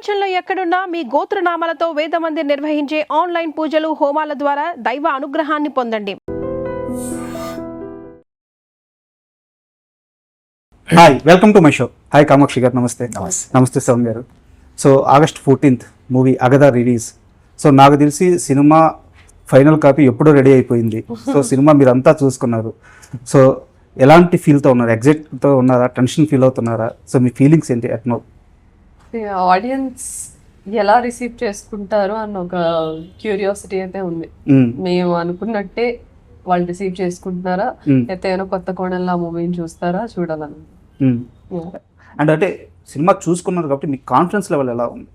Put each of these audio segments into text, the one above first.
ప్రపంచంలో ఎక్కడున్నా మీ గోత్రనామాలతో వేదమందిర్ నిర్వహించే ఆన్లైన్ పూజలు హోమాల ద్వారా దైవ అనుగ్రహాన్ని పొందండి. Hi, welcome to my show. Hi Kamakshi garu, నమస్తే. నమస్తే సౌన్ garu. So August 14th movie అగదా రిలీజ్. సో నాకు తెలిసి సినిమా ఫైనల్ కాపీ ఎప్పుడో రెడీ అయిపోయింది. సో సినిమా మీరంతా చూసుకున్నారు. సో ఎలాంటి ఫీల్తో ఉన్నారు? ఎగ్జైట్తో ఉన్నారా? టెన్షన్ ఫీల్ అవుతున్నారా? సో మీ ఫీలింగ్స్ ఏంటి అట్ నౌ? ఆడియన్స్ ఎలా రిసీవ్ చేసుకుంటారు అన్న ఒక క్యూరియాసిటీ అయితే ఉంది. మేము అనుకున్నట్టే వాళ్ళు రిసీవ్ చేసుకుంటున్నారా, అయితే ఏమైనా కొత్త కోణంలో ఆ మూవీని చూస్తారా చూడాలని. అండ్ అంటే సినిమా చూసుకున్నారు కాబట్టి మీ కాన్ఫిడెన్స్ లెవెల్ ఎలా ఉంది?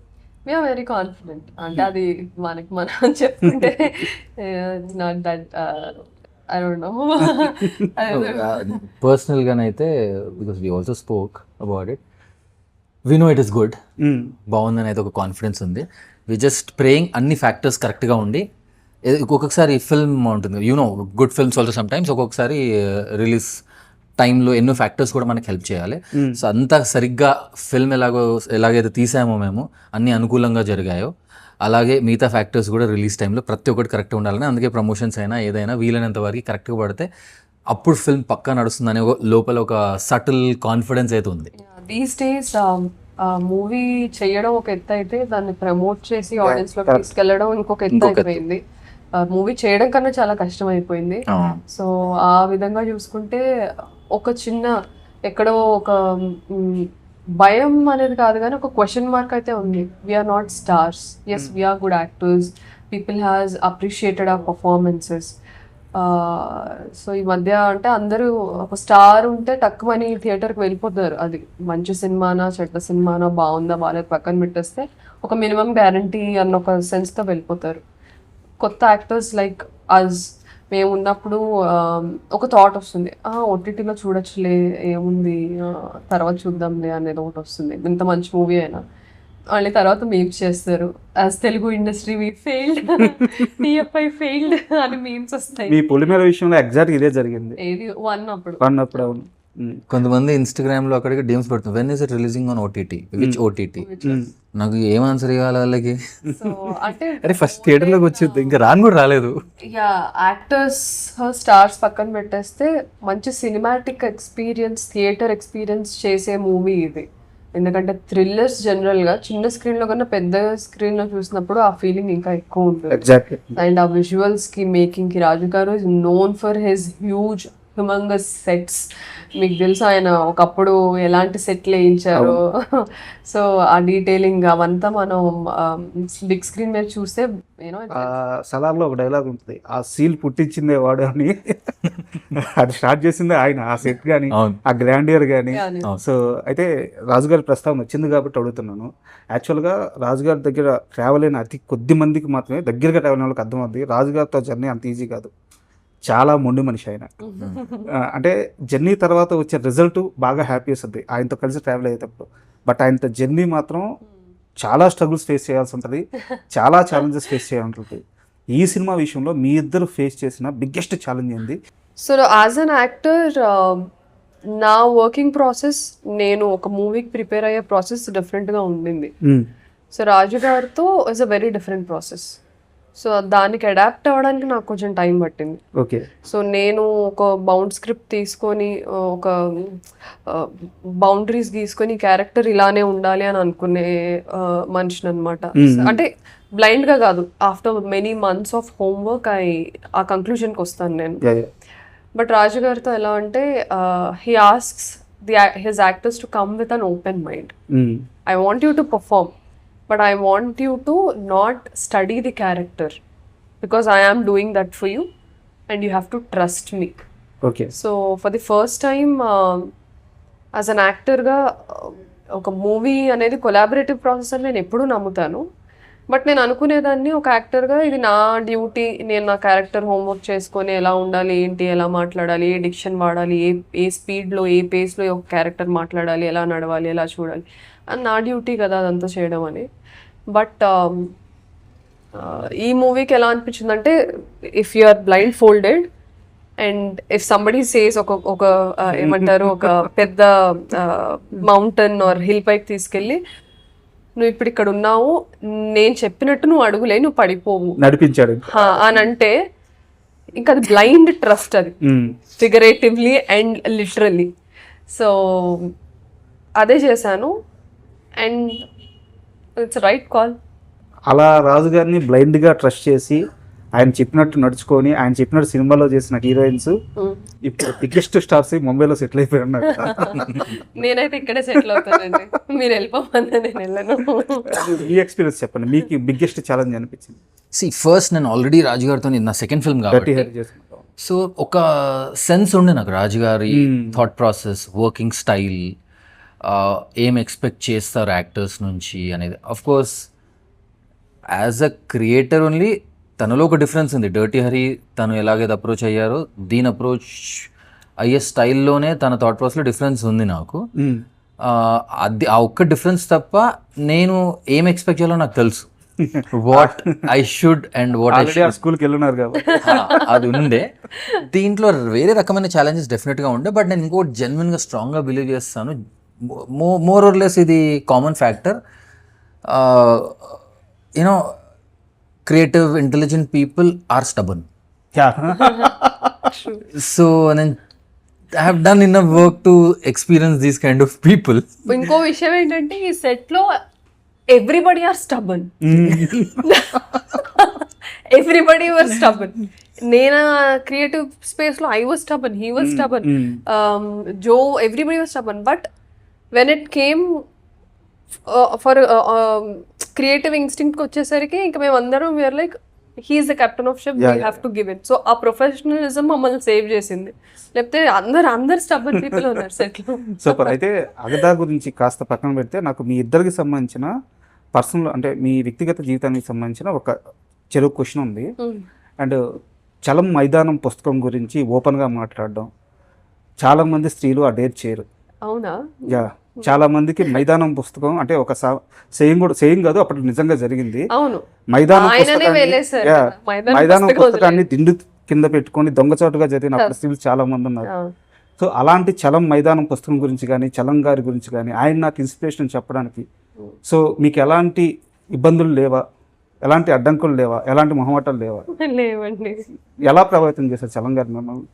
We're very confident. అంటే అది మనకి మనం చెప్పుకుంటే not that I don't know. పర్సనల్గానైతే because we also spoke about it, we know it is good, బాగుందని అయితే ఒక కాన్ఫిడెన్స్ ఉంది. వి జస్ట్ ప్రేయింగ్ అన్ని ఫ్యాక్టర్స్ కరెక్ట్గా ఉండి. ఒక్కొక్కసారి ఫిల్మ్ ఉంటుంది, you know good films also sometimes ఒక్కొక్కసారి రిలీజ్ టైంలో ఎన్నో ఫ్యాక్టర్స్ కూడా మనకి హెల్ప్ చేయాలి. సో అంతా సరిగ్గా ఫిల్మ్ ఎలాగైతే తీసామో మేము అన్ని అనుకూలంగా జరిగాయో అలాగే మిగతా ఫ్యాక్టర్స్ కూడా రిలీజ్ టైంలో ప్రతి ఒక్కటి కరెక్ట్గా ఉండాలని, అందుకే ప్రమోషన్స్ అయినా ఏదైనా వీలైనంత వరకు కరెక్ట్గా పడితే అప్పుడు ఫిల్మ్ పక్కా నడుస్తుందనే లోపల ఒక సటిల్ కాన్ఫిడెన్స్ అయితే ఉంది. దీస్ డేస్ మూవీ చేయడం ఒక ఎత్తు అయితే దాన్ని ప్రమోట్ చేసి ఆడియన్స్ లో తీసుకెళ్లడం ఇంకొక ఎత్తు అయిపోయింది. మూవీ చేయడం కన్నా చాలా కష్టం అయిపోయింది. సో ఆ విధంగా చూసుకుంటే ఒక చిన్న ఎక్కడో ఒక భయం అనేది కాదు కానీ ఒక క్వశ్చన్ మార్క్ అయితే ఉంది. We're not stars, yes we're good actors, people has appreciated our performances. So ఈ మధ్య అంటే అందరూ ఒక స్టార్ ఉంటే తక్కువని థియేటర్కి వెళ్ళిపోతారు. అది మంచి సినిమానా చెడ్డ సినిమానా, బాగుందా బాగాలేదు పక్కన పెట్టేస్తే ఒక మినిమం గ్యారంటీ అన్న ఒక సెన్స్తో వెళ్ళిపోతారు. కొత్త యాక్టర్స్ లైక్ అజ్ మేము ఉన్నప్పుడు ఒక థాట్ వస్తుంది, ఓటీటీలో చూడొచ్చులే ఏముంది తర్వాత చూద్దాంలే అనేది ఒకటి వస్తుంది. ఇంత మంచి మూవీ అయినా మళ్ళీ తర్వాత మీమ్స్ చేస్తారు, as Telugu industry we failed, TFI failed అని మీమ్స్ వస్తాయి. మీ పొలిమేర విషయంలో ఎగ్జాక్ట్ ఇదే జరిగింది. ఏది వన్ అప్పుడు అవును. కొంతమంది ఇన్స్టాగ్రామ్లో అక్కడికి డీమ్స్ పెడుతుంది, when is it releasing on OTT, which OTT. నాకు ఏం ఆన్సర్ ఇవ్వాలి వాళ్ళకి? అరే ఫస్ట్ థియేటర్లోకి వచ్చింది, ఇంకా రాను కూడా రాలేదు. యాక్టర్స్ స్టార్స్ పక్కన పెట్టేస్తే మంచి సినిమాటిక్ ఎక్స్పీరియన్స్, థియేటర్ ఎక్స్పీరియన్స్ చేసే మూవీ ఇది. ఎందుకంటే థ్రిల్లర్స్ జనరల్గా చిన్న స్క్రీన్లో కన్నా పెద్ద స్క్రీన్లో చూసినప్పుడు ఆ ఫీలింగ్ ఇంకా ఎక్కువ ఉంటుంది. అండ్ ఆ విజువల్స్కి మేకింగ్కి రాజు గారు is known for his huge humongous sets. మీకు తెలుసు ఆయన ఒకప్పుడు ఎలాంటి సెట్లు వేయించారు. సో ఆ డీటెయిలింగ్ అవంతా మనం బిగ్ స్క్రీన్ మీద చూస్తే సలార్లో ఒక డైలాగ్ ఉంటుంది, ఆ సీల్ పుట్టించిందే వాడు అని. అది స్టార్ట్ చేసిందే ఆయన, ఆ సెట్ కానీ ఆ గ్రాండియర్ కానీ. సో అయితే రాజుగారి ప్రస్తావన వచ్చింది కాబట్టి అడుగుతున్నాను. యాక్చువల్గా రాజుగారి దగ్గర ట్రావెల్ అయిన అతి కొద్ది మందికి మాత్రమే దగ్గరగా ట్రావెల్ అయిన వాళ్ళకి అర్థమవుతుంది రాజుగారితో జర్నీ అంత ఈజీ కాదు. చాలా మొండి మనిషి ఆయన. అంటే జర్నీ తర్వాత వచ్చే రిజల్ట్ బాగా హ్యాపీ వస్తుంది ఆయనతో కలిసి ట్రావెల్ అయ్యేటప్పుడు. బట్ ఆయనతో జర్నీ మాత్రం చాలా స్ట్రగుల్స్ ఫేస్ చేయాల్సి ఉంటుంది, చాలా ఛాలెంజెస్ ఫేస్ చేయాల్సి ఉంటుంది. ఈ సినిమా విషయంలో మీ ఇద్దరు ఫేస్ చేసిన బిగ్గెస్ట్ ఛాలెంజ్ ఏంది? సో యాజ్ అన్ యాక్టర్ నా వర్కింగ్ ప్రాసెస్, నేను ఒక మూవీకి ప్రిపేర్ అయ్యే ప్రాసెస్ డిఫరెంట్గా ఉండింది. సో రాజు గారితో is a very different process. So దానికి అడాప్ట్ అవ్వడానికి నాకు కొంచెం టైం పట్టింది. ఓకే. సో నేను ఒక బౌండ్ స్క్రిప్ట్ తీసుకొని ఒక బౌండరీస్ గీసుకొని క్యారెక్టర్ ఇలానే ఉండాలి అని అనుకునే మనిషిని అనమాట. అంటే బ్లైండ్గా కాదు, after many months of homework ఆ కంక్లూజన్కి వస్తాను నేను. బట్ రాజు గారితో ఎలా అంటే he asks his actors to come with an open mind. I want you to perform, but I want you to not study the character because I am doing that for you and you have to trust me. Okay. So for the first time as an actor ga oka movie anedi collaborative process ani nenu eppudu namuthanu. But నేను అనుకునేదాన్ని ఒక యాక్టర్గా ఇది నా duty, నేను నా character homework చేసుకొని ఎలా ఉండాలి, ఏంటి, ఎలా మాట్లాడాలి, ఏ డిక్షన్ వాడాలి, ఏ స్పీడ్లో ఏ పేస్లో ఒక క్యారెక్టర్ మాట్లాడాలి, ఎలా నడవాలి, ఎలా చూడాలి అని నా డ్యూటీ కదా అదంతా చేయడం అని. బట్ ఈ మూవీకి ఎలా అనిపించిందంటే, if you are blindfolded and if somebody says ఒక ఏమంటారు ఒక పెద్ద మౌంటైన్ ఆర్ హిల్ పైకి తీసుకెళ్ళి నువ్వు ఇప్పుడు ఇక్కడ ఉన్నావు, నేను చెప్పినట్టు నువ్వు అడుగులే, నువ్వు పడిపోవు నడిపించాడు. అని అంటే ఇంకా అది బ్లైండ్ ట్రస్ట్, అది ఫిగరేటివ్లీ అండ్ లిటరల్లీ. సో అదే చేశాను అండ్ ఇట్స్ రైట్ కాల్. అలా రాజు గారిని బ్లైండ్ గా ట్రస్ట్ చేసి ఆయన చెప్పినట్టు నడుచుకొని ఆయన చెప్పినట్టు సినిమాలో చేసిన హీరోయిన్స్ ఇప్పుడు బిగ్గెస్ట్ స్టార్స్ ముంబైలో సెటిల్ అయిపోయి ఉన్నారు. నేనైతే ఇక్కడే సెటిల్ అవుతానండి, మీరు వెళ్ళిపోమన్నా నేను వెళ్ళను. మీ ఎక్స్పీరియన్స్ చెప్పండి, మీకు బిగ్గెస్ట్ ఛాలెంజ్ అనిపించింది. ఫస్ట్ నేను ఆల్రెడీ రాజు గారితో నా సెకండ్ ఫిల్మ్ కాబట్టి సో ఒక సెన్స్ ఉండే నాకు రాజుగారి థాట్ ప్రాసెస్, వర్కింగ్ స్టైల్, ఏం ఎక్స్పెక్ట్ చేస్తారు యాక్టర్స్ నుంచి అనేది. Of course as a creator only తనలో ఒక డిఫరెన్స్ ఉంది. డర్టీ హరి తను ఎలాగైతే అప్రోచ్ అయ్యారో దీని అప్రోచ్ అయ్యే స్టైల్లోనే తన థాట్ ప్రాసెస్లో డిఫరెన్స్ ఉంది నాకు. అది ఆ ఒక్క డిఫరెన్స్ తప్ప నేను ఏం ఎక్స్పెక్ట్ చేయాలో నాకు తెలుసు. What I should and what I should స్కూల్కి వెళ్ళున్నారు కాబట్టి అది ఉండే. దీంట్లో వేరే రకమైన ఛాలెంజెస్ డెఫినెట్గా ఉండే. బట్ నేను ఇంకోటి జెన్యున్గా స్ట్రాంగ్గా బిలీవ్ చేస్తాను, మోర్ ఆర్ లెస్ ఇది common factor. You know creative, intelligent people are stubborn. So then I have done enough work to experience these kind of people. ఇంకో విషయం ఏంటంటే ఈ సెట్ లో everybody are stubborn, everybody were stubborn. నేను creative space లో I was stubborn, he was stubborn, జో, everybody was stubborn. But when it came for creative instinct వచ్చేసరికి ఇంకా మేము అందరం we're like he's the captain of ship, we have to give it. So ఆ professionalism మమ్మల్ని save చేసింది, లేకపోతే అందరు స్టబన్ పీపుల్ ఉన్నారు సెట్ లో. సూపర్. అయితే అగదా గురించి కాస్త పక్కన పెడితే నాకు మీ ఇద్దరికి సంబంధించిన పర్సనల్ అంటే మీ వ్యక్తిగత జీవితానికి సంబంధించిన ఒక చెరువు క్వశ్చన్ ఉంది. అండ్ చలం మైదానం పుస్తకం గురించి ఓపెన్గా మాట్లాడడం చాలా మంది స్త్రీలు ఆ డేర్ చేయరు. అవునా? యా, చాలా మందికి మైదానం పుస్తకం అంటే ఒక సేయింగ్ కాదు, అప్పుడు నిజంగా జరిగింది. అవును, మైదానం పుస్తకాన్ని దిండు కింద పెట్టుకొని దొంగచాటుగా జరిగిన అప్పుడు స్త్రీలు చాలా మంది ఉన్నారు. సో అలాంటి చలం మైదానం పుస్తకం గురించి కానీ చలం గారి గురించి కానీ ఆయన నాకు ఇన్స్పిరేషన్ చెప్పడానికి సో మీకు ఎలాంటి ఇబ్బందులు లేవా, ఎలాంటి అడ్డంకులు లేవా, ఎలాంటి మొహమాటాలు లేవా? లేవండి. ఎలా ప్రభావితం చేశారు చలం గారు మిమ్మల్ని?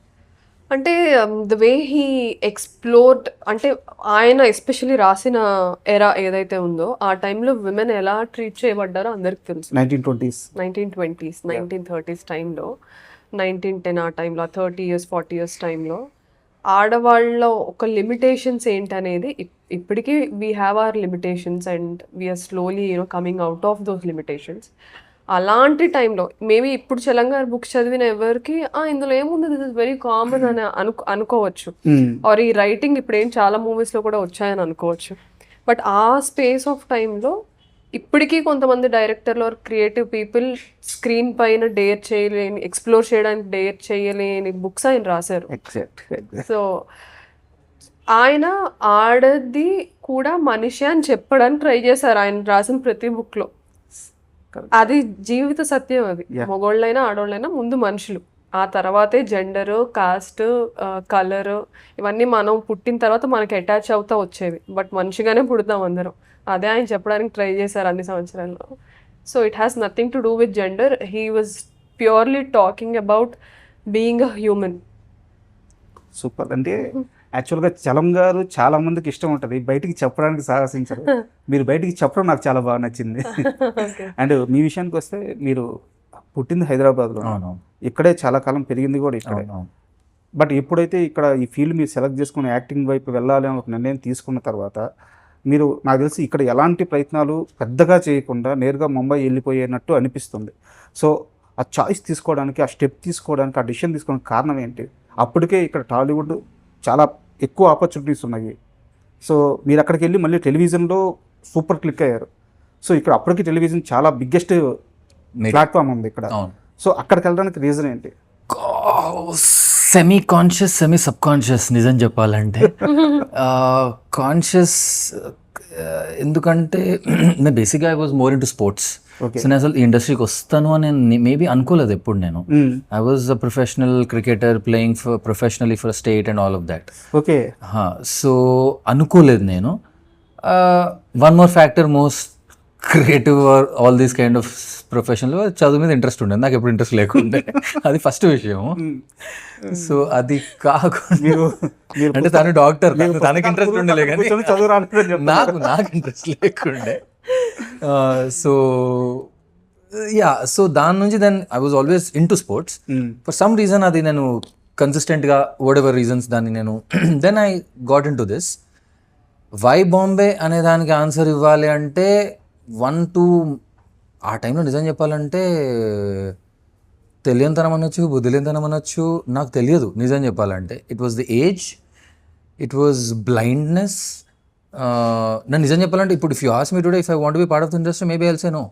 అంటే ద వే హీ ఎక్స్ప్లోర్డ్, అంటే ఆయన ఎస్పెషల్లీ రాసిన ఎరా ఏదైతే ఉందో ఆ టైంలో విమెన్ ఎలా ట్రీట్ చేయబడ్డారో అందరికి తెలుసు. 1920s 1930s టైంలో, 1910 ఆ టైంలో, 30 years 40 years టైంలో ఆడవాళ్ళ ఒక లిమిటేషన్స్ ఏంటనేది ఇప్పటికీ we have our limitations and we're slowly coming out of those limitations. అలాంటి టైంలో మేబీ ఇప్పుడు తెలంగాణ బుక్స్ చదివిన ఎవరికి ఇందులో ఏముంది, దిస్ ఇస్ వెరీ కామన్ అని అనుకోవచ్చు. ఆర్ ఈ రైటింగ్ ఇప్పుడు ఏం చాలా మూవీస్లో కూడా వచ్చాయని అనుకోవచ్చు. బట్ ఆ స్పేస్ ఆఫ్ టైంలో ఇప్పటికీ కొంతమంది డైరెక్టర్లు ఆర్ క్రియేటివ్ పీపుల్ స్క్రీన్ పైన డేర్ చేయలేని, ఎక్స్ప్లోర్ చేయడానికి డేర్ చేయలేని బుక్స్ ఆయన రాశారు. సో ఆయన ఆడది కూడా మనిషి అని చెప్పడానికి ట్రై చేశారు ఆయన రాసిన ప్రతి బుక్లో. అది జీవిత సత్యం. అది మగోళ్ళైనా ఆడోళ్ళైనా ముందు మనుషులు, ఆ తర్వాతే జెండరు, కాస్ట్, కలర్, ఇవన్నీ మనం పుట్టిన తర్వాత మనకి అటాచ్ అవుతా వచ్చేవి. బట్ మనిషిగానే పుడతాం అందరం. అదే ఆయన చెప్పడానికి ట్రై చేశారు అన్ని సంవత్సరాల్లో. So it has nothing to do with gender. He was purely talking about being a human. Super. అంటే యాక్చువల్గా చలం గారు చాలా మందికి ఇష్టం ఉంటుంది, బయటికి చెప్పడానికి సాహసించరు. మీరు బయటికి చెప్పడం నాకు చాలా బాగా నచ్చింది. అండ్ మీ విషయానికి వస్తే మీరు పుట్టింది హైదరాబాద్లో, ఇక్కడే చాలా కాలం పెరిగింది కూడా ఇక్కడే. బట్ ఎప్పుడైతే ఇక్కడ ఈ ఫీల్డ్ మీరు సెలెక్ట్ చేసుకుని యాక్టింగ్ వైపు వెళ్ళాలి అని ఒక నిర్ణయం తీసుకున్న తర్వాత మీరు నాకు తెలిసి ఇక్కడ ఎలాంటి ప్రయత్నాలు పెద్దగా చేయకుండా నేరుగా ముంబై వెళ్ళిపోయేనట్టు అనిపిస్తుంది. సో ఆ చాయిస్ తీసుకోవడానికి, ఆ స్టెప్ తీసుకోవడానికి, ఆ డిసిషన్ తీసుకోవడానికి కారణం ఏంటి? అప్పటికే ఇక్కడ టాలీవుడ్ చాలా ఎక్కువ ఆపర్చునిటీస్ ఉన్నాయి. సో మీరు అక్కడికి వెళ్ళి మళ్ళీ టెలివిజన్లో సూపర్ క్లిక్ అయ్యారు. సో ఇక్కడ అప్పటికి టెలివిజన్ చాలా బిగ్గెస్ట్ ప్లాట్ఫామ్ ఉంది ఇక్కడ. సో అక్కడికి వెళ్ళడానికి రీజన్ ఏంటి? Semi conscious, semi sub conscious. నిజం చెప్పాలంటే కాన్షియస్ ఎందుకంటే నేను బేసిక్గా I was more in to sports. So నేను అసలు ఈ ఇండస్ట్రీకి వస్తాను అని మేబీ అనుకోలేదు ఎప్పుడు. నేను I was a professional cricketer playing for professionally for state and all of that. Okay. So అనుకోలేదు నేను. One more factor, creative all these kind of ప్రొఫెషన్లో చదువు మీద ఇంట్రెస్ట్ ఉండేది, నాకు ఎప్పుడు ఇంట్రెస్ట్ లేకుండే. అది ఫస్ట్ విషయం. సో అది కాకుండా మీరు అంటే తను డాక్టర్, తనకి ఇంట్రెస్ట్ ఉండలే కానీ చదువు రాలేదు నాకు ఇంట్రెస్ట్ లేకుండే. సో యా, సో దాని నుంచి then I was always into sports. For some reason అది నేను కన్సిస్టెంట్గా వాట్ ఎవర్ రీజన్స్ దాన్ని నేను then I got into this. Why Bombay అనే దానికి ఆన్సర్ ఇవ్వాలి అంటే 1-2 ఆ టైంలో నిజం చెప్పాలంటే తెలియనితనం అనొచ్చు, బుద్ధిలేనితనం అనొచ్చు, నాకు తెలియదు నిజం చెప్పాలంటే. It was the age, it was blindness. నేను నిజం చెప్పాలంటే ఇప్పుడు if you ask me today if I want be part of the industry maybe I'll say no.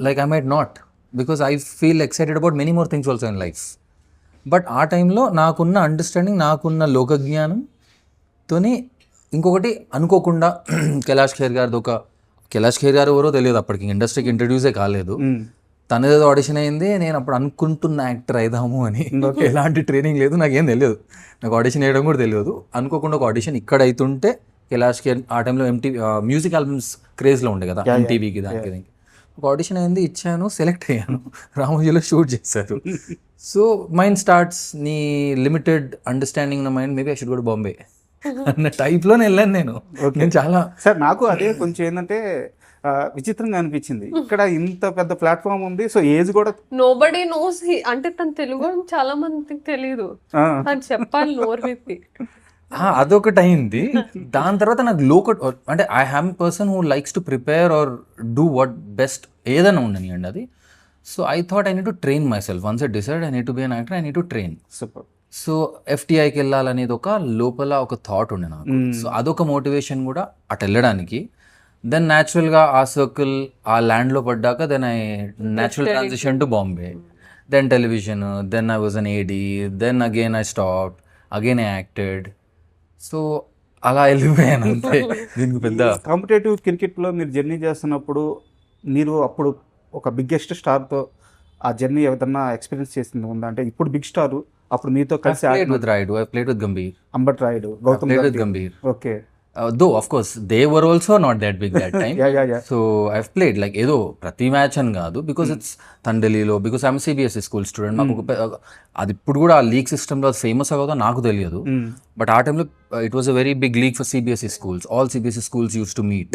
Like I might not, because I feel excited about many more things also in life. But ఆ టైంలో నాకున్న understanding, నాకున్న లోకజ్ఞానంతోని ఇంకొకటి అనుకోకుండా కైలాష్ ఖేర్ గారు ఎవరో తెలియదు అప్పటికి, ఇండస్ట్రీకి ఇంట్రడ్యూసే కాలేదు. తనదేదో ఆడిషన్ అయింది, నేను అప్పుడు అనుకుంటున్న యాక్టర్ అయిదాము అని. ఎలాంటి ట్రైనింగ్ లేదు, నాకేం తెలియదు, నాకు ఆడిషన్ వేయడం కూడా తెలియదు. అనుకోకుండా ఒక ఆడిషన్ ఇక్కడ అవుతుంటే కైలాష్ ఖేర్ ఆ టైంలో మ్యూజిక్ ఆల్బమ్స్ క్రేజ్లో ఉండే కదా, MTVకి దానికి ఒక ఆడిషన్ అయింది, ఇచ్చాను, సెలెక్ట్ అయ్యాను, రామోజీలో షూట్ చేశారు. సో మైండ్ స్టార్ట్స్, నీ లిమిటెడ్ అండర్స్టాండింగ్ ఉన్న mind maybe I should go to Bombay అన్న టైప్లో వెళ్ళాను నేను. చాలా సార్ నాకు అదే కొంచెం ఏంటంటే విచిత్రంగా అనిపించింది, ఇక్కడ ఇంత పెద్ద ప్లాట్ఫామ్ ఉంది, సో ఏజ్ కూడా నోబడీ నోస్. అంటే తన తెలుగు చాలా మందికి తెలియదు, తను చెప్పాలి నోరు విప్పి. అదొకటి అయింది. దాని తర్వాత నాకు అంటే I am person who likes to prepare or do what best ఏదైనా ఉండని అండి అది. So I thought I need to train myself. Once I decide I need to be an actor, I need to train. Super. So FTIకి వెళ్ళాలనేది ఒక లోపల ఒక thought ఉండే నాకు. సో అదొక మోటివేషన్ కూడా అటు వెళ్ళడానికి. దెన్ న్యాచురల్గా ఆ సర్కిల్, ఆ ల్యాండ్లో పడ్డాక then I natural transition to Bombay, then television, then I was on AD, then again I stopped, again I acted. So అలా వెళ్ళిపోయాను అంతే. దీనికి పెద్ద కాంపిటేటివ్ క్రికెట్లో మీరు జర్నీ చేస్తున్నప్పుడు మీరు అప్పుడు ఒక బిగ్గెస్ట్ స్టార్తో ఆ జర్నీ ఏదన్నా ఎక్స్పీరియన్స్ చేసింది ఉందా? అంటే ఇప్పుడు బిగ్ స్టార్, అప్పుడు మీతో కలిసి played with Gambhir. Ambati Rayudu, Gautam played with Gambhir. Okay. Though of course they were also not that big that time. Yeah. So I've played like ఏదో ప్రతి మ్యాచ్ అని కాదు, బికాస్ ఇట్స్ తండలిలో, because I'm CBSE school student. మాకు అది ఇప్పుడు కూడా ఆ లీగ్ సిస్టంలో ఫేమస్ అవుతుందో నాకు తెలియదు. బట్ ఆ టైంలో it was a very big league for CBSE schools. All CBSE schools used to meet.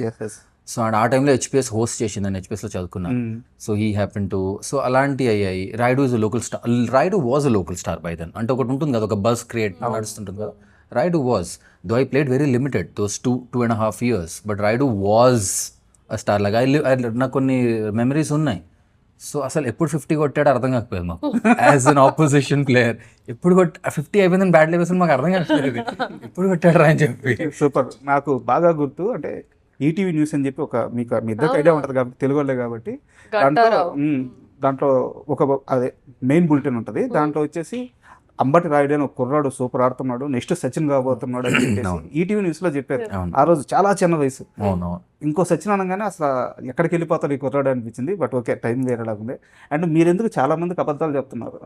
So and ఆ టైంలో HPS హోస్ట్ చేసిందని, HPSలో చదువుకున్నాను. So he happen to, so అలాంటివి అయ్యాయి. Rayudu is a local star. Rayudu was a local star by then. అంటే ఒకటి ఉంటుంది కదా, ఒక బస్ క్రియేట్ నడుస్తుంటుంది కదా. Raidu was, though I played very limited those 2.5 years, but Raidu was a star. Like నాకు కొన్ని మెమరీస్ ఉన్నాయి. సో అసలు ఎప్పుడు 50 కొట్టాడో అర్థం కాకపోయేది మాకు యాజ్ అన్ ఆపోజిషన్ ప్లేయర్. ఎప్పుడు 50 అయిపోయిందని బ్యాట్ లేవేసి మాకు అర్థం కాకపోయేది, ఎప్పుడు కొట్టాడు అని చెప్పి. సూపర్. నాకు బాగా గుర్తు, అంటే ఈటీవీ న్యూస్ అని చెప్పి ఒక మీ ఇద్దరికి ఐడియా ఉంటుంది కాబట్టి, తెలుగు వాళ్ళే కాబట్టి, దాంట్లో ఒక అదే మెయిన్ బులెటిన్ ఉంటుంది. దాంట్లో వచ్చేసి అంబటి రాయుడు అని ఒక కుర్రాడు సూపర్ ఆడుతున్నాడు, నెక్స్ట్ సచిన్ కాబోతున్నాడు అని చెప్పేసి ఈటీవీ న్యూస్ లో చెప్పారు. ఆ రోజు చాలా చిన్న వయసు. ఇంకో సచిన్ అనగానే అసలు ఎక్కడికి వెళ్ళిపోతాడు ఈ కుర్రాడు అనిపించింది. బట్ ఓకే, టైం వేరేలాగా ఉంది. అండ్ మీరెందుకు చాలా మందికి అబద్ధాలు చెప్తున్నారు?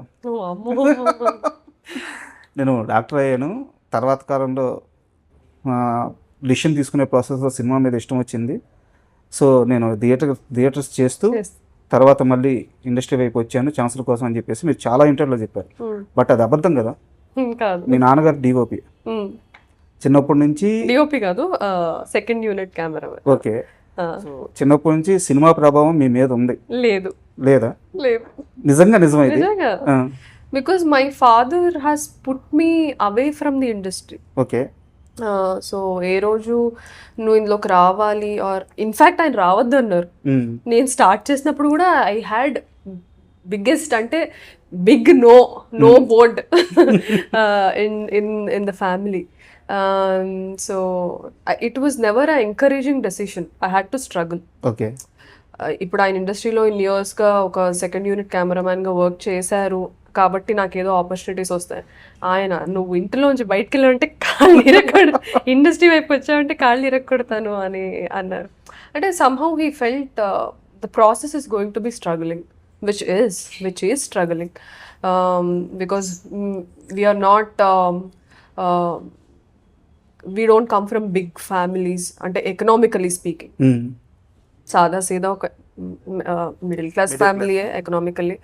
నేను డాక్టర్ అయ్యాను, తర్వాత కాలంలో డిసిషన్ తీసుకునే ప్రాసెస్లో సినిమా మీద ఇష్టం వచ్చింది. సో నేను థియేటర్స్ చేస్తూ తర్వాత మళ్ళీ ఇండస్ట్రీ వైపు వచ్చాను ఛాన్సుల కోసం అని చెప్పేసి మీరు చాలా ఇంటర్వ్యూలో చెప్పారు. బట్ అది అబద్ధం కదా. మీ నాన్నగారు DOP, చిన్నప్పటి నుంచి DOP కాదు, సెకండ్ యూనిట్ కెమెరా. ఓకే. చిన్నప్పటి నుంచి సినిమా ప్రభావం మీ మీద ఉంది? లేదా? నిజంగా నిజమైంది. Because my father has put me away from the industry. Okay. So ఏ రోజు నువ్వు ఇందులోకి రావాలి, ఆర్ ఇన్ఫ్యాక్ట్ ఆయన రావద్దు అన్నారు. నేను స్టార్ట్ చేసినప్పుడు కూడా ఐ హ్యాడ్ బిగ్గెస్ట్, అంటే big no board in the family. So it was never a encouraging decision. I had to struggle. Okay. ఇప్పుడు ఆయన ఇండస్ట్రీలో ఇన్ని ఇయర్స్గా ఒక సెకండ్ యూనిట్ కెమెరామ్యాన్గా వర్క్ చేశారు కాబట్టి నాకేదో ఆపర్చునిటీస్ వస్తాయి. ఆయన నువ్వు ఇంటిలోంచి బయటకు వెళ్ళాలంటే కాళ్ళు ఇరగొడతా, ఇండస్ట్రీ వైపు వచ్చావంటే కాళ్ళు ఇరగొడతాను అని అన్నారు. అంటే somehow he felt the process is going to be struggling, which is struggling, because we are not we don't come from big families, అంటే economically speaking. సాదా సీదా ఒక మిడిల్ క్లాస్ ఫ్యామిలీయే ఎకనామికల్లీ,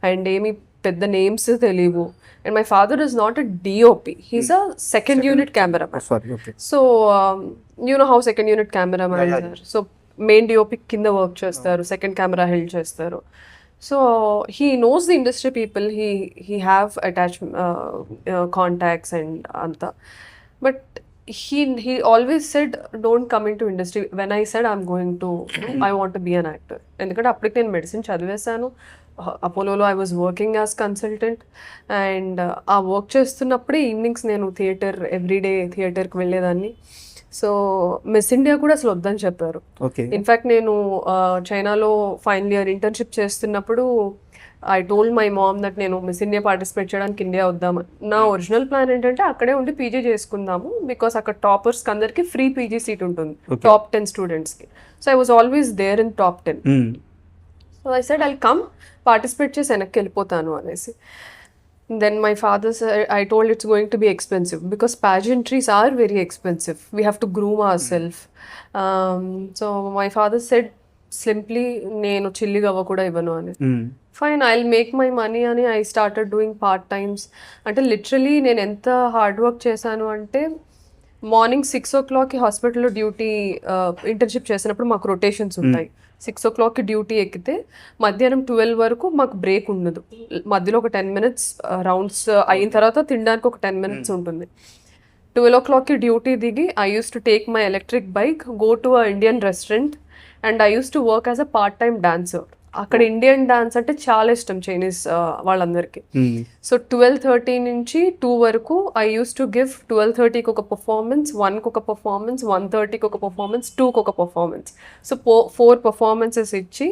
అండ్ ఏమి పెద్ద నేమ్స్ తెలియవు. And my father is not a DOP, he's a second unit cameraman. So you know how second unit cameraman sir. So main DOP కింద work చేస్తారు, second camera held చేస్తారు. So he knows the industry people, he have attach contacts and అంతా. But he always said don't come into industry. When I said I'm going to, I want to be an actor, ఎందుకంటే అప్పటికి నేను medicine చదివేశాను. అపోలోలో I was working as consultant. And ఆ work చేస్తున్నప్పుడే evenings నేను everyday థియేటర్కి వెళ్ళేదాన్ని. సో మిస్ ఇండియా కూడా అసలు వద్దని చెప్పారు. ఇన్ఫ్యాక్ట్ నేను చైనాలో ఫైనల్ ఇయర్ ఇంటర్న్షిప్ చేస్తున్నప్పుడు I told my ma'am that నేను మిస్ ఇండియా పార్టిసిపేట్ చేయడానికి ఇండియా వద్దామని. నా ఒరిజినల్ ప్లాన్ ఏంటంటే అక్కడే ఉండి పీజీ చేసుకుందాము, బికాస్ అక్కడ టాపర్స్కి అందరికి ఫ్రీ పీజీ సీట్ ఉంటుంది టాప్ 10 స్టూడెంట్స్కి. So I was always there in top 10. So I said I'll come, participate చేసి వెనక్కి వెళ్ళిపోతాను అనేసి. Then my father said, I told it's going to be expensive because pageantries are very expensive. We have to groom ourselves. So my father said simply, నేను చిల్లిగా అవ్వ కూడా ఇవ్వను అని. Fine, I will make my money అని I started doing part times. అంటే literally నేను ఎంత hard work చేశాను అంటే, మార్నింగ్ 6 o'clockకి హాస్పిటల్లో డ్యూటీ, ఇంటర్న్షిప్ చేసినప్పుడు మాకు రొటేషన్స్ ఉంటాయి. 6 o'clockకి డ్యూటీ ఎక్కితే మధ్యాహ్నం 12 వరకు మాకు బ్రేక్ ఉండదు. మధ్యలో ఒక 10 minutes రౌండ్స్ అయిన తర్వాత తినడానికి ఒక 10 minutes ఉంటుంది. 12 o'clockకి డ్యూటీ దిగి I use to take my electric bike, go to a Indian restaurant, and I use to work as a part time dancer. అక్కడ ఇండియన్ డాన్స్ అంటే చాలా ఇష్టం చైనీస్ వాళ్ళందరికీ. సో 12:30 నుంచి 2 వరకు ఐ యూస్ టు గివ్ 12:30కి ఒక performance, 1కి ఒక పర్ఫార్మెన్స్, 1:30కి ఒక పర్ఫార్మెన్స్, 2కి ఒక పర్ఫార్మెన్స్. సో 4 performances ఇచ్చి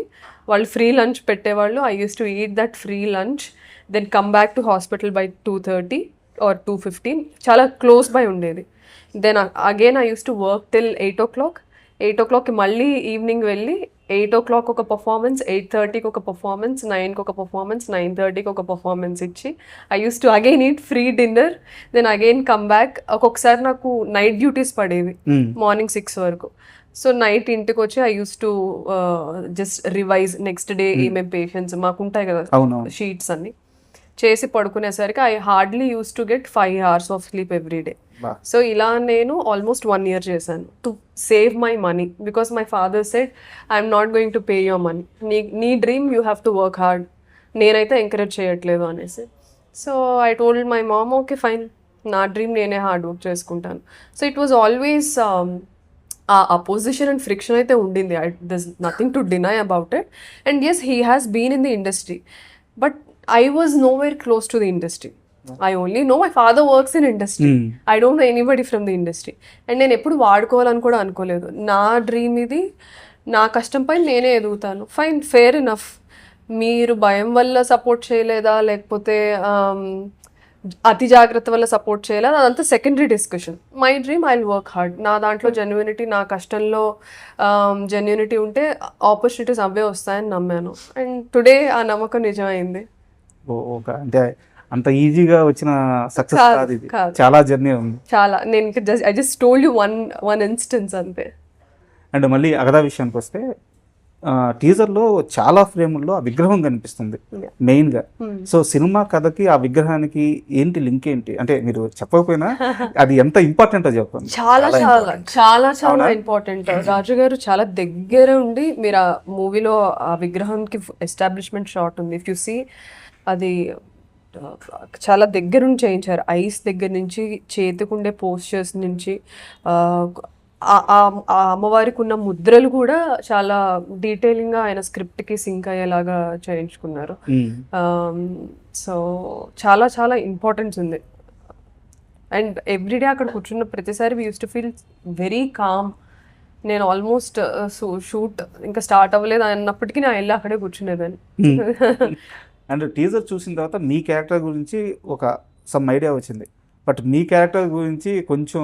వాళ్ళు ఫ్రీ లంచ్ పెట్టేవాళ్ళు. I use to eat that free lunch, then come back to hospital by 2:30 or 2:15. చాలా క్లోజ్ బై ఉండేది. Then again I use to work till 8 o'clock. 8 o'clockకి మళ్ళీ ఈవినింగ్ వెళ్ళి 8 o'clock ఒక performance, 8:30కి ఒక పర్ఫార్మెన్స్, 9కి ఒక పర్ఫార్మెన్స్, 9:30కి ఒక పర్ఫార్మెన్స్ ఇచ్చి I use to again eat free dinner, then again come back. ఒక్కొక్కసారి నాకు నైట్ డ్యూటీస్ పడేవి మార్నింగ్ 6 వరకు. సో నైట్ ఇంటికి వచ్చి I use to just revise next day ఏమేమి పేషెంట్స్ మాకు ఉంటాయి కదా షీట్స్ అన్ని చేసి పడుకునేసరికి I hardly use to get 5 hours of sleep every day. So ఇలా నేను ఆల్మోస్ట్ 1 year చేశాను to save my money, because my father said I'm not going to pay your money, నీ dream you have to work hard, నేనైతే encourage చేయట్లేదు అనేసి. So I told my mom okay fine, నా dream నేనే hard work చేసుకుంటాను. So it was always ఆ opposition and friction అయితే ఉండింది. This nothing to deny about it. And yes, he has been in the industry, but I was nowhere close to the industry. I only know my father works in industry. I don't know anybody from the industry. And నేను ఎప్పుడు వాడుకోవాలని కూడా అనుకోలేదు. నా dream ఇది, నా కష్టంపై నేనే ఎదుగుతాను. Fine, fair enough. మీరు భయం వల్ల సపోర్ట్ చేయలేదా, లేకపోతే అతి జాగ్రత్త వల్ల సపోర్ట్ చేయలేదా, అదంతా secondary discussion. My dream I will work hard. నా దాంట్లో జెన్యూనిటీ, నా కష్టంలో జెన్యూనిటీ ఉంటే ఆపర్చునిటీస్ అవే వస్తాయని నమ్మాను. అండ్ టుడే ఆ నమ్మకం నిజమైంది. అంటే అంత ఈజీగా వచ్చిన సక్సెస్ కాదు ఇది, చాలా జర్నీ ఉంది. చాలా. నేను I just told you one instance అంతే. అండ్ మళ్ళీ అగదా విషయానికి వస్తే, టీజర్లో చాలా ఫ్రేముల్లో ఆ విగ్రహం కనిపిస్తుంది మెయిన్గా. సో సినిమా కథకి ఆ విగ్రహానికి ఏంటి లింక్ ఏంటి అంటే మీరు చెప్పకపోయినా అది ఎంత ఇంపార్టెంటో చెప్పండి. చాలా చాలా చాలా చాలా ఇంపార్టెంట్. రాజు గారు చాలా దగ్గర ఉండి, మీరు ఆ మూవీలో ఆ విగ్రహానికి ఎస్టాబ్లిష్మెంట్ షాట్ ఉంది, ఇఫ్ యు సీ, అది చాలా దగ్గరుండి చేయించారు. ఐస్ దగ్గర నుంచి, చేతికుండే పోస్చర్స్ నుంచి, ఆ అమ్మవారికి ఉన్న ముద్రలు కూడా చాలా డీటెయిలింగ్గా ఆయన స్క్రిప్ట్కి సింక్ అయ్యేలాగా చేయించుకున్నారు. సో చాలా చాలా ఇంపార్టెన్స్ ఉంది. అండ్ ఎవ్రీడే అక్కడ కూర్చున్న ప్రతిసారి we use to feel very calm. నేను ఆల్మోస్ట్ షూట్ ఇంకా స్టార్ట్ అవ్వలేదు అన్నప్పటికీ నేను వెళ్ళి అక్కడే కూర్చునేదాన్ని. అండ్ టీజర్ చూసిన తర్వాత మీ క్యారెక్టర్ గురించి ఒక సమ్ ఐడియా వచ్చింది, బట్ మీ క్యారెక్టర్ గురించి కొంచెం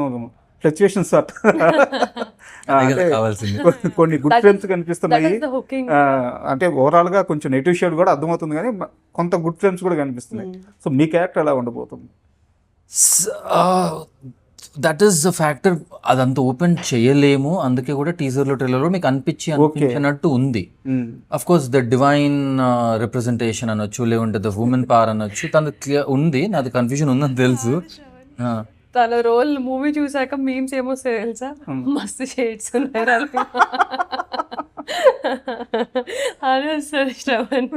ఫ్లక్చుయేషన్స్ కొన్ని గుడ్ ఫ్రేమ్స్ కనిపిస్తున్నాయి. అంటే ఓవరాల్ గా కొంచెం నెగిటివ్ షేడ్ కూడా అర్థమవుతుంది, కానీ కొంత గుడ్ ఫ్రేమ్స్ కూడా కనిపిస్తున్నాయి. సో మీ క్యారెక్టర్ ఎలా ఉండబోతుంది? దట్ ఈస్ ద ఫ్యాక్టర్, అదంతా ఓపెన్ చేయలేము, అందుకే కూడా టీజర్లో ట్రైలర్లో మీకు అనిపించినట్టు ఉంది. Of course the divine representation అనొచ్చు, లేకుంటే ద ఉమెన్ పవర్ అనొచ్చు, తనది క్లియర్ ఉంది, నాది కన్ఫ్యూజన్ ఉందని తెలుసు. తన రోల్ మూవీ చూసాక మీమ్స్ ఏమో తెలుసా, మస్తు షేడ్స్ ఉన్నాయి అదే sir Shravan.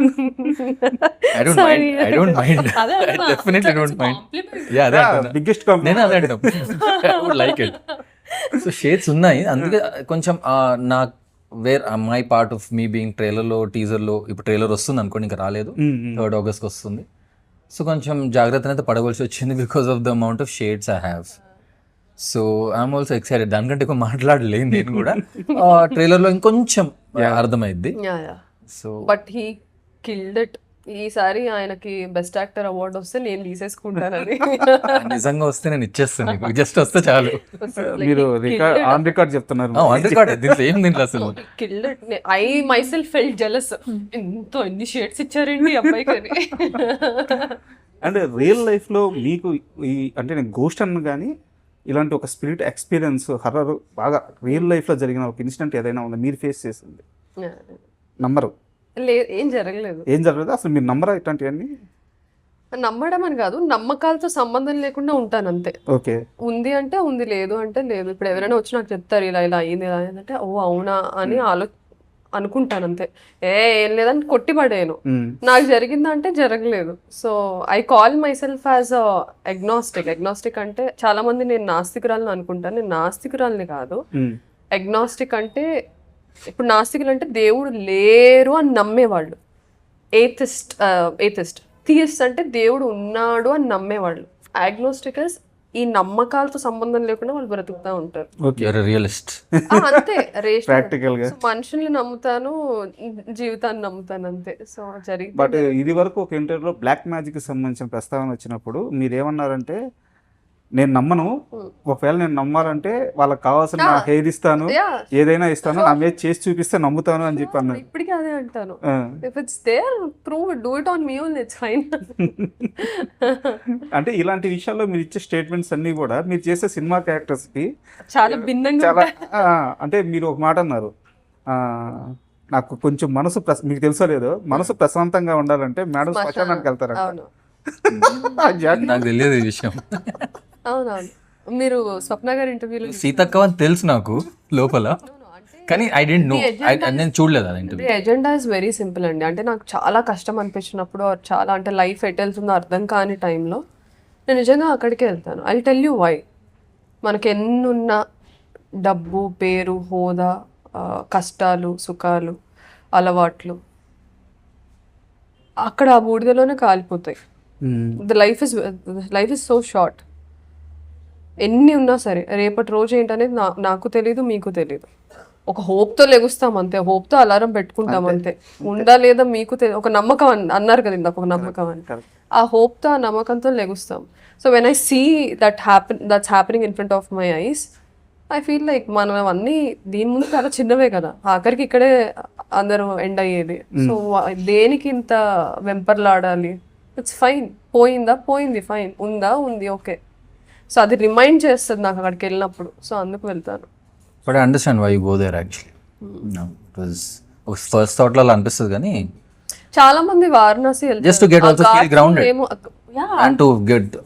I don't mind. I don't mind. I definitely don't mind. Yeah, అదే అంటున్నా. బిగ్గెస్ట్ నేను అదే అంటాం. I would like it. So shades ఉన్నాయి, అందుకే కొంచెం నా my part of me being ట్రైలర్లో టీజర్లో, ఇప్పుడు ట్రైలర్ వస్తుంది అనుకోండి, ఇంకా రాలేదు, 3rd August వస్తుంది. సో కొంచెం జాగ్రత్తను అయితే పడవలసి వచ్చింది because of the amount of shades I have. So I'm also excited. దానికంటే ఎక్కువ మాట్లాడలేదు నేను కూడా. ట్రైలర్లో ఇంకొంచెం అర్థమైద్ది. So but he killed it. ఈసారి ఆయనకి బెస్ట్ యాక్టర్ అవార్డు వస్తే నేను తీసేసుకుంటానని. నిజంగా వస్తే నేను ఇచ్చేస్తాను, నీకు జస్ట్ వస్తే చాలు. మీరు ఆన్ రికార్డ్ చెప్తున్నారు. ఆన్ రికార్డ్ దీంట్లో ఏం దీంట్లో అసలు killed it. I my self felt jealous. ఎన్ని షేడ్స్ ఇచ్చారండి అబ్బాయికి అని. అండ్ రియల్ లైఫ్లో మీకు ఈ అంటే నేను గోస్ట్ అన్న కానీ ఇలాంటి ఒక స్పిరిట్ ఎక్స్పీరియన్స్ హర్రర్ బాగా రియల్ లైఫ్లో జరిగిన ఒక ఇన్సిడెంట్ ఏదైనా ఉందా మీరు ఫేస్ చేసింది? నమ్మరు? ఏం జరగలేదు. ఏం జరగలేదు అసలు? మీరు నమ్మరా ఇట్లాంటివన్నీ? నమ్మడం అని కాదు, నమ్మకాలతో సంబంధం లేకుండా ఉంటాను అంతే. ఓకే, ఉంది అంటే ఉంది, లేదు అంటే లేదు. ఇప్పుడు ఎవరైనా వచ్చి నాకు చెప్తారు ఇలా ఇలా అయింది, ఇలా అయిందంటే ఓ అవునా అని అనుకుంటాను అంతే. ఏం లేదని కొట్టిపడేను. నాకు జరిగిందంటే జరగలేదు. So I call my self as agnostic. Agnostic అంటే చాలా మంది నేను నాస్తికురాలని అనుకుంటాను. నేను నాస్తికురాలని కాదు. అగ్నాస్టిక్ అంటే ఇప్పుడు నాస్తికులు అంటే దేవుడు లేరు అని నమ్మేవాళ్ళు. ఏథిస్ట్. థియిస్ట్ అంటే దేవుడు ఉన్నాడు అని నమ్మేవాళ్ళు. అగ్నోస్టిక్ ఈ నమ్మకాలతో సంబంధం లేకుండా వాళ్ళు బ్రతుకుతా ఉంటారు. రియలిస్ట్ అంతే. ప్రాక్టికల్ గా మనుషుల్ని నమ్ముతాను, జీవితాన్ని నమ్ముతాను అంతే. సో జరిగింది. బట్ ఇది వరకు ఒక ఇంటర్వ్యూలో బ్లాక్ మ్యాజిక్ కి సంబంధించిన ప్రస్తావన వచ్చినప్పుడు మీరు ఏమన్నారంటే, నేను నమ్మను, ఒకవేళ నేను నమ్మాలంటే వాళ్ళకి కావాల్సిన హెయిర్ ఇస్తాను, ఏదైనా ఇస్తాను, నా మీద చేసి చూపిస్తే నమ్ముతాను అని చెప్పి అన్నారు. ఇప్పటికీ అదే అంటాను. If it's there prove it, do it on me only, it's fine. అంటే ఇలాంటి విషయాల్లో మీరు ఇచ్చే స్టేట్మెంట్స్ అన్ని కూడా మీరు చేసే సినిమా క్యారెక్టర్స్ కి చాలా భిన్నంగా చాలా అంటే మీరు ఒక మాట అన్నారు, నాకు కొంచెం మనసు మీకు తెలుసో లేదో, మనసు ప్రశాంతంగా ఉండాలంటే మేడం శ్మశానానికి వెళ్తారంట. నాకు తెలియదు ఈ విషయం. అవునవును. మీరు స్వప్న గారి ఇంటర్వ్యూలో సీతక్క అని తెలుసు నాకు లోపల, కానీ ఐ డెంట్ నో, నేను చూడలేదు అది interview. Agenda is very simple అండి. అంటే నాకు చాలా కష్టం అనిపించినప్పుడు, చాలా అంటే లైఫ్ ఎట్ వెళ్తుందో అర్థం కాని టైంలో నేను నిజంగా అక్కడికే వెళ్తాను. I tell you why. మనకి ఎన్నున్న డబ్బు, పేరు, హోదా, కష్టాలు, సుఖాలు, అలవాట్లు అక్కడ ఆ బూడిదలోనే కాలిపోతాయి. Life is so short. ఎన్ని ఉన్నా సరే రేపటి రోజు ఏంటనేది నాకు తెలీదు, మీకు తెలీదు. ఒక హోప్తో లెగుస్తాం అంతే, హోప్తో అలారం పెట్టుకుంటాం అంతే. ఉందా లేదా మీకు ఒక నమ్మకం అన్నారు కదా ఇందాక, ఒక నమ్మకం అని. ఆ హోప్తో, ఆ నమ్మకంతో లెగుస్తాం. So when I see that's happening in front of my eyes, I feel like మనం అన్నీ దీని ముందు చాలా చిన్నవే కదా, ఆఖరికి ఇక్కడే అందరూ ఎండ్ అయ్యేది. సో దేనికి ఇంత వెంపర్లాడాలి? It's fine. పోయిందా పోయింది, ఫైన్. ఉందా ఉంది, ఓకే. సో అది రిమైండ్ చేస్తుంది నాకు అక్కడికి వెళ్ళినప్పుడు. సో అందుకు వెళ్తాను. But I understand why you go there actually. First thought లో అనిపిస్తుంది, కానీ చాలా మంది Varanasi just to get also feel grounded and to get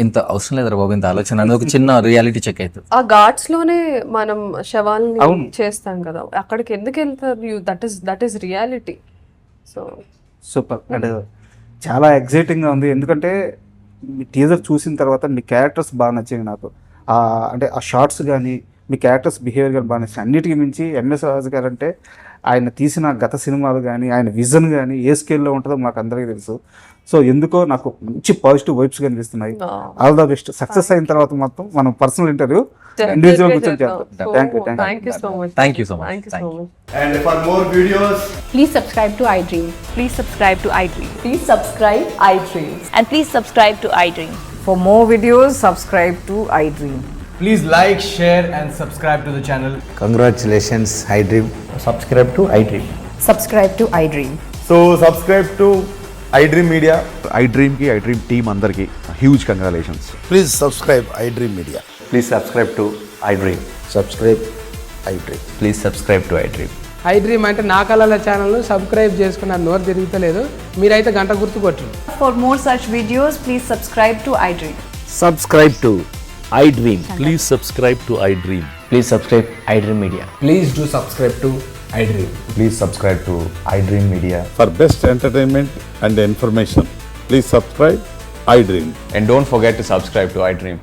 ఇంత అవసరం లేదు బాబు ఇంత ఆలోచన అనేది ఒక చిన్న రియాలిటీ చెక్ అవుతుంది. ఆ ఘాట్స్ లోనే మనం శవాలని చేస్తాం కదా, అక్కడికి ఎందుకు వెళ్తారు? That is reality. So super. And చాలా ఎగ్జైటింగ్గా ఉంది, ఎందుకంటే మీ టీజర్ చూసిన తర్వాత మీ క్యారెక్టర్స్ బాగా నచ్చాయి నాకు. అంటే ఆ షార్ట్స్ కానీ మీ క్యారెక్టర్స్ బిహేవియర్ కానీ బాగా నచ్చాయి. అన్నిటికీ మించి ఎంఎస్ రాజు గారు అంటే ఆయన తీసిన గత సినిమాలు కానీ ఆయన విజన్ కానీ ఏ స్కేల్లో ఉంటుందో మాకు అందరికీ తెలుసు. సో ఎందుకో నాకు మంచి పాజిటివ్ వైబ్స్ కనిపిస్తున్నాయి. All the best. సక్సెస్ అయిన తర్వాత మొత్తం మనం పర్సనల్ ఇంటర్వ్యూ ఇండివిజువల్ కూర్చొని చేద్దాం. Thank you so much. Thank you so much. And for more videos, Please subscribe to iDream. Please subscribe to iDream. Please subscribe iDream. And please subscribe to iDream. For more videos, subscribe to iDream. please like, share and subscribe to the channel. Congratulations, iDream. Subscribe to iDream. Subscribe to iDream. So subscribe to iDream Media. iDream team andarki huge congratulations. Please subscribe iDream Media. Please subscribe to iDream. Subscribe iDream. Please subscribe to iDream. I dream అంటే నా కళల channel subscribe చేసుకున్న నోరు తిరుగుతలేదు, మీరైతే గంట గుర్తు కొట్టండి. For more such videos, please subscribe to iDream. Subscribe to iDream. Please subscribe to iDream. Please subscribe iDream Media. Please do subscribe to iDream. Please subscribe to iDream Media. For best entertainment and information, please subscribe iDream. And don't forget to subscribe to iDream.